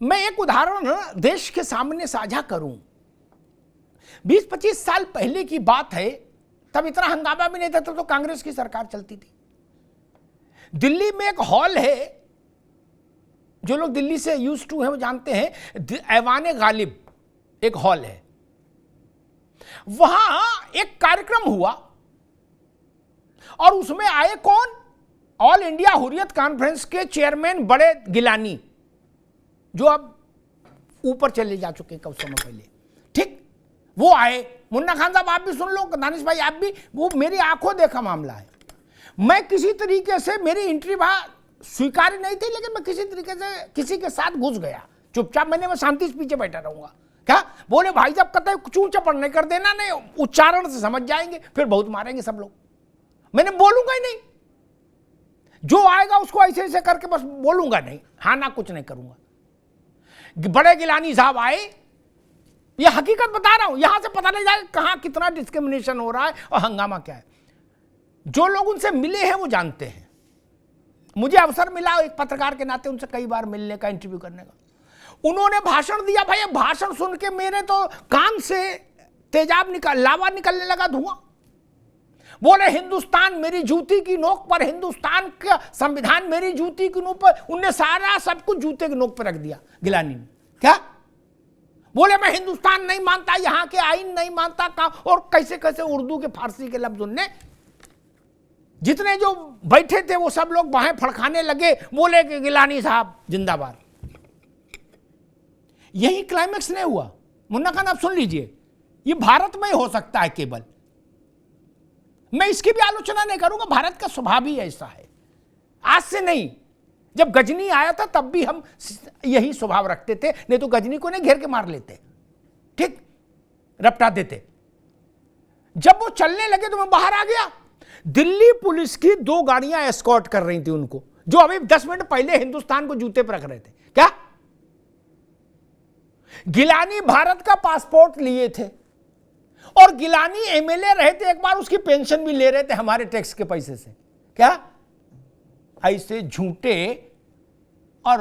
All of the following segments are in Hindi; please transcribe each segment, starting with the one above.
मैं एक उदाहरण देश के सामने साझा करूं। 20-25 साल पहले की बात है, तब इतना हंगामा भी नहीं था, तब तो कांग्रेस की सरकार चलती थी। दिल्ली में एक हॉल है, जो लोग दिल्ली से यूज टू हैं वो जानते हैं, ऐवान गालिब एक हॉल है। वहां एक कार्यक्रम हुआ और उसमें आए कौन? ऑल इंडिया हुर्रियत कॉन्फ्रेंस के चेयरमैन बड़े गिलानी, जो अब ऊपर चले जा चुके कुछ समय पहले। ठीक, वो आए। मुन्ना खान साहब आप भी सुन लो, दानिश भाई आप भी, वो मेरी आंखों देखा मामला है। मैं किसी तरीके से, मेरी एंट्री वहां स्वीकार्य नहीं थी, लेकिन मैं किसी तरीके से किसी के साथ घुस गया चुपचाप। मैं शांति से पीछे बैठा रहूंगा। क्या बोले भाई साहब, कहते चूं चपड़ नहीं कर देना, नहीं उच्चारण से समझ जाएंगे, फिर बहुत मारेंगे सब लोग। मैंने बोलूंगा ही नहीं, जो आएगा उसको ऐसे ऐसे करके बस बोलूंगा नहीं, हाँ ना कुछ नहीं करूंगा। बड़े गिलानी साहब आए, ये हकीकत बता रहा हूं, यहां से पता नहीं जाएगा कहां कितना डिस्क्रिमिनेशन हो रहा है और हंगामा क्या है। जो लोग उनसे मिले हैं वो जानते हैं। मुझे अवसर मिला एक पत्रकार के नाते उनसे कई बार मिलने का, इंटरव्यू करने का। उन्होंने भाषण दिया। भाई भाषण सुन के मेरे तो कान से तेजाब लावा निकलने लगा, धुआं। बोले हिंदुस्तान मेरी जूती की नोक पर, हिंदुस्तान का संविधान मेरी जूती की नोक पर। उनने सारा सब कुछ जूते की नोक पर रख दिया गिलानी ने। क्या बोले? मैं हिंदुस्तान नहीं मानता, यहां के आईन नहीं मानता का, और कैसे कैसे उर्दू के फारसी के लफ्ज उनने। जितने जो बैठे थे वो सब लोग बाहें फड़काने लगे, बोले कि गिलानी साहब जिंदाबाद। यही क्लाइमेक्स नहीं हुआ। मुन्ना खान आप सुन लीजिए, ये भारत में ही हो सकता है केवल। मैं इसकी भी आलोचना नहीं करूंगा, भारत का स्वभाव ही ऐसा है। आज से नहीं, जब गजनी आया था तब भी हम यही स्वभाव रखते थे, नहीं तो गजनी को नहीं घेर के मार लेते, ठीक, रपटा देते। जब वो चलने लगे तो मैं बाहर आ गया। दिल्ली पुलिस की 2 गाड़ियां एस्कॉर्ट कर रही थी उनको, जो अभी 10 मिनट पहले हिंदुस्तान को जूते पर रख रहे थे। क्या गिलानी भारत का पासपोर्ट लिए थे और गिलानी एमएलए रहे थे, एक बार उसकी पेंशन भी ले रहे थे हमारे टैक्स के पैसे से। क्या ऐसे झूठे और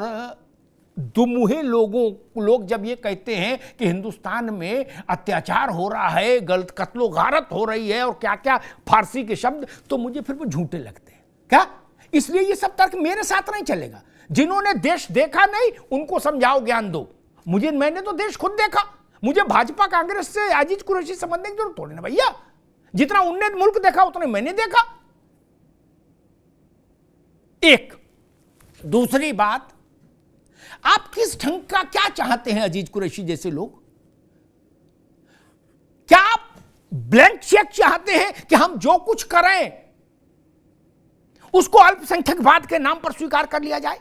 दुमुहे लोग जब ये कहते हैं कि हिंदुस्तान में अत्याचार हो रहा है, गलत कत्लो गारत हो रही है और क्या क्या फारसी के शब्द, तो मुझे फिर वो झूठे लगते हैं। क्या इसलिए ये सब तर्क मेरे साथ नहीं चलेगा। जिन्होंने देश देखा नहीं उनको समझाओ, ज्ञान दो। मैंने तो देश खुद देखा। मुझे भाजपा कांग्रेस से अजीज कुरैशी समझने की जरूरत थोड़ी ना भैया। जितना उनने मुल्क देखा उतना मैंने देखा। एक दूसरी बात, आप किस ढंग का क्या चाहते हैं अजीज कुरैशी जैसे लोग? क्या आप ब्लैंक चेक चाहते हैं कि हम जो कुछ करें उसको अल्पसंख्यकवाद के नाम पर स्वीकार कर लिया जाए?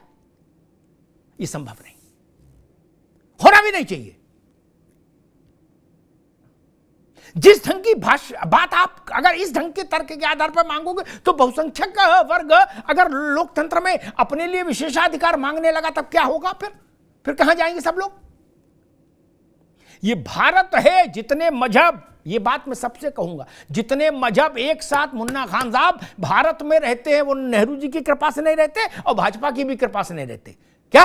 यह संभव नहीं, होना भी नहीं चाहिए। जिस ढंग की बात आप अगर इस ढंग के तर्क के आधार पर मांगोगे तो बहुसंख्यक वर्ग अगर लोकतंत्र में अपने लिए विशेषाधिकार मांगने लगा तब क्या होगा? फिर कहां जाएंगे सब लोग? ये भारत है, जितने मजहब, ये बात मैं सबसे कहूंगा, जितने मजहब एक साथ मुन्ना खान साहब भारत में रहते हैं वो नेहरू जी की कृपा से नहीं रहते और भाजपा की भी कृपा से नहीं रहते। क्या?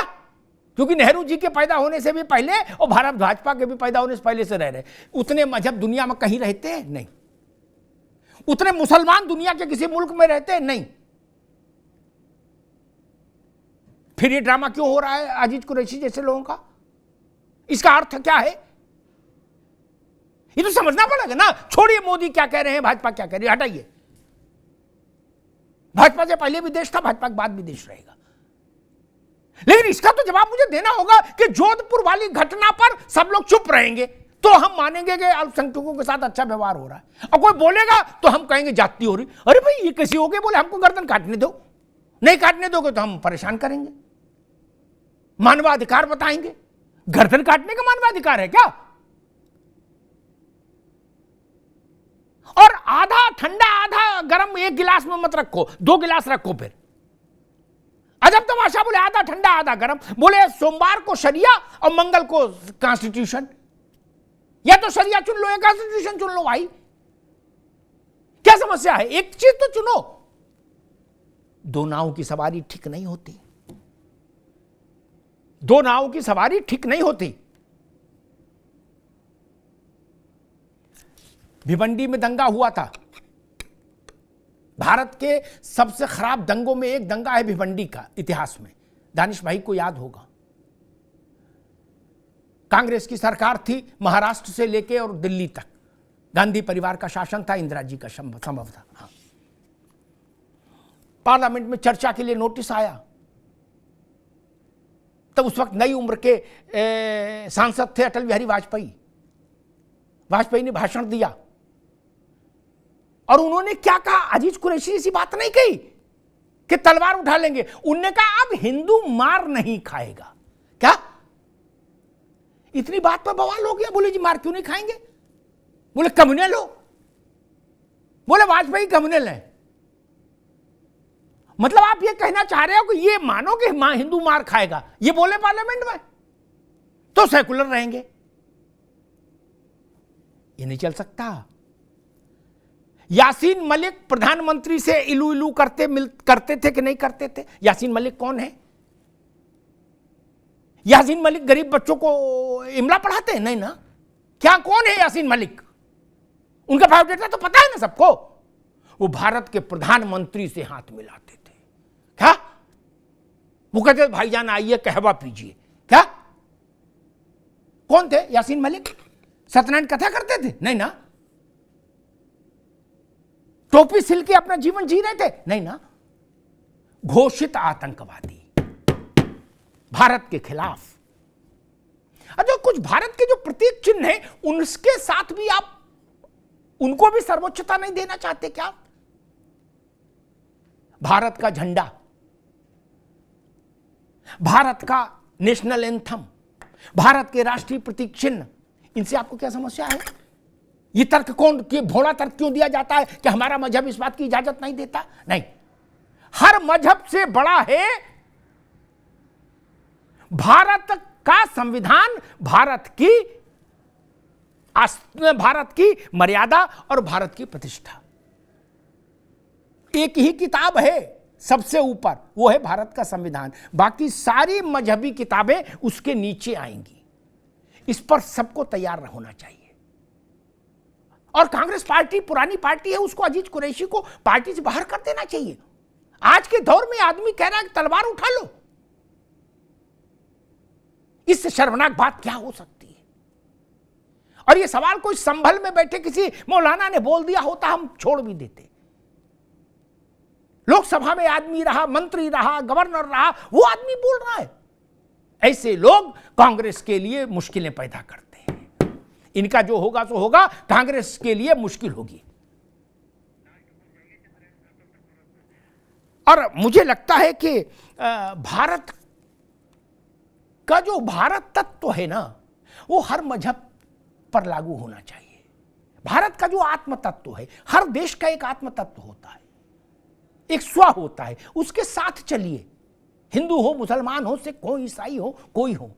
क्योंकि नेहरू जी के पैदा होने से भी पहले और भारत भाजपा के भी पैदा होने से पहले से रह रहे। उतने मजहब दुनिया में कहीं रहते हैं? नहीं। उतने मुसलमान दुनिया के किसी मुल्क में रहते हैं? नहीं। फिर ये ड्रामा क्यों हो रहा है अजीज कुरैशी जैसे लोगों का? इसका अर्थ क्या है? ये तो समझना पड़ेगा ना। छोड़िए मोदी क्या कह रहे हैं, भाजपा क्या कह रही है, हटाइए। भाजपा से पहले भी देश था, भाजपा के बाद भी देश रहेगा। लेकिन इसका तो जवाब मुझे देना होगा कि जोधपुर वाली घटना पर सब लोग चुप रहेंगे तो हम मानेंगे कि अल्पसंख्यकों के साथ अच्छा व्यवहार हो रहा है, और कोई बोलेगा तो हम कहेंगे जाति हो रही। अरे भाई ये कैसे हो गए? बोले हमको गर्दन काटने दो, नहीं काटने दोगे तो हम परेशान करेंगे, मानवाधिकार बताएंगे। गर्दन काटने का मानवाधिकार है क्या? और आधा ठंडा आधा गर्म एक गिलास में मत रखो, 2 गिलास रखो। फिर अजब तमाशा, बोले आधा ठंडा आधा गर्म। बोले सोमवार को शरिया और मंगल को कॉन्स्टिट्यूशन, या तो शरिया चुन लो या कॉन्स्टिट्यूशन चुन लो। भाई क्या समस्या है? एक चीज तो चुनो। 2 नाव की सवारी ठीक नहीं होती। दो नावों की सवारी ठीक नहीं होती। भिवंडी में दंगा हुआ था, भारत के सबसे खराब दंगों में एक दंगा है भिवंडी का इतिहास में, दानिश भाई को याद होगा। कांग्रेस की सरकार थी, महाराष्ट्र से लेके और दिल्ली तक गांधी परिवार का शासन था, इंदिरा जी का संभव था। हाँ। पार्लियामेंट में चर्चा के लिए नोटिस आया, तब उस वक्त नई उम्र के सांसद थे अटल बिहारी वाजपेयी। वाजपेयी ने भाषण दिया और उन्होंने क्या कहा, अजीज कुरैशी ऐसी बात नहीं कही कि तलवार उठा लेंगे, उन्होंने कहा अब हिंदू मार नहीं खाएगा। क्या इतनी बात पर बवाल हो गया, बोले जी मार क्यों नहीं खाएंगे, बोले कम्युनल हो, बोले वाजपेयी कम्युनल है। मतलब आप ये कहना चाह रहे हो कि ये मानो कि हिंदू मार खाएगा, ये बोले पार्लियामेंट में, तो सेकुलर रहेंगे, ये नहीं चल सकता। यासीन मलिक प्रधानमंत्री से इलू इलू करते थे कि नहीं करते थे? यासीन मलिक कौन है? यासीन मलिक गरीब बच्चों को इमला पढ़ाते हैं? नहीं ना। क्या कौन है यासीन मलिक? उनका बायोडेटा तो पता है ना सबको। वो भारत के प्रधानमंत्री से हाथ मिलाते थे। क्या वो कहते भाईजान आइए कहवा पीजिए? क्या कौन थे यासीन मलिक? सत्यनारायण कथा करते थे? नहीं ना। टोपी सिल के अपना जीवन जी रहे थे? नहीं ना। घोषित आतंकवादी, भारत के खिलाफ। अच्छा, कुछ भारत के जो प्रतीक चिन्ह है उनके साथ भी आप उनको भी सर्वोच्चता नहीं देना चाहते क्या? भारत का झंडा, भारत का नेशनल एंथम, भारत के राष्ट्रीय प्रतीक चिन्ह, इनसे आपको क्या समस्या है? ये तर्क कौन, भोला तर्क क्यों दिया जाता है कि हमारा मजहब इस बात की इजाजत नहीं देता? नहीं, हर मजहब से बड़ा है भारत का संविधान, भारत की मर्यादा और भारत की प्रतिष्ठा। एक ही किताब है सबसे ऊपर, वो है भारत का संविधान, बाकी सारी मजहबी किताबें उसके नीचे आएंगी। इस पर सबको तैयार होना चाहिए। और कांग्रेस पार्टी पुरानी पार्टी है, उसको अजीज कुरैशी को पार्टी से बाहर कर देना चाहिए। आज के दौर में आदमी कह रहा है कि तलवार उठा लो, इससे शर्मनाक बात क्या हो सकती है? और ये सवाल कोई संभल में बैठे किसी मौलाना ने बोल दिया होता हम छोड़ भी देते। लोकसभा में आदमी रहा, मंत्री रहा, गवर्नर रहा, वो आदमी बोल रहा है। ऐसे लोग कांग्रेस के लिए मुश्किलें पैदा करते हैं। इनका जो होगा सो होगा, कांग्रेस के लिए मुश्किल होगी। और मुझे लगता है कि भारत का जो भारत तत्व है ना, वो हर मजहब पर लागू होना चाहिए। भारत का जो आत्म तत्व है, हर देश का एक आत्म तत्व होता है, एक स्व होता है, उसके साथ चलिए। हिंदू हो, मुसलमान हो, सिख हो, ईसाई हो, कोई हो,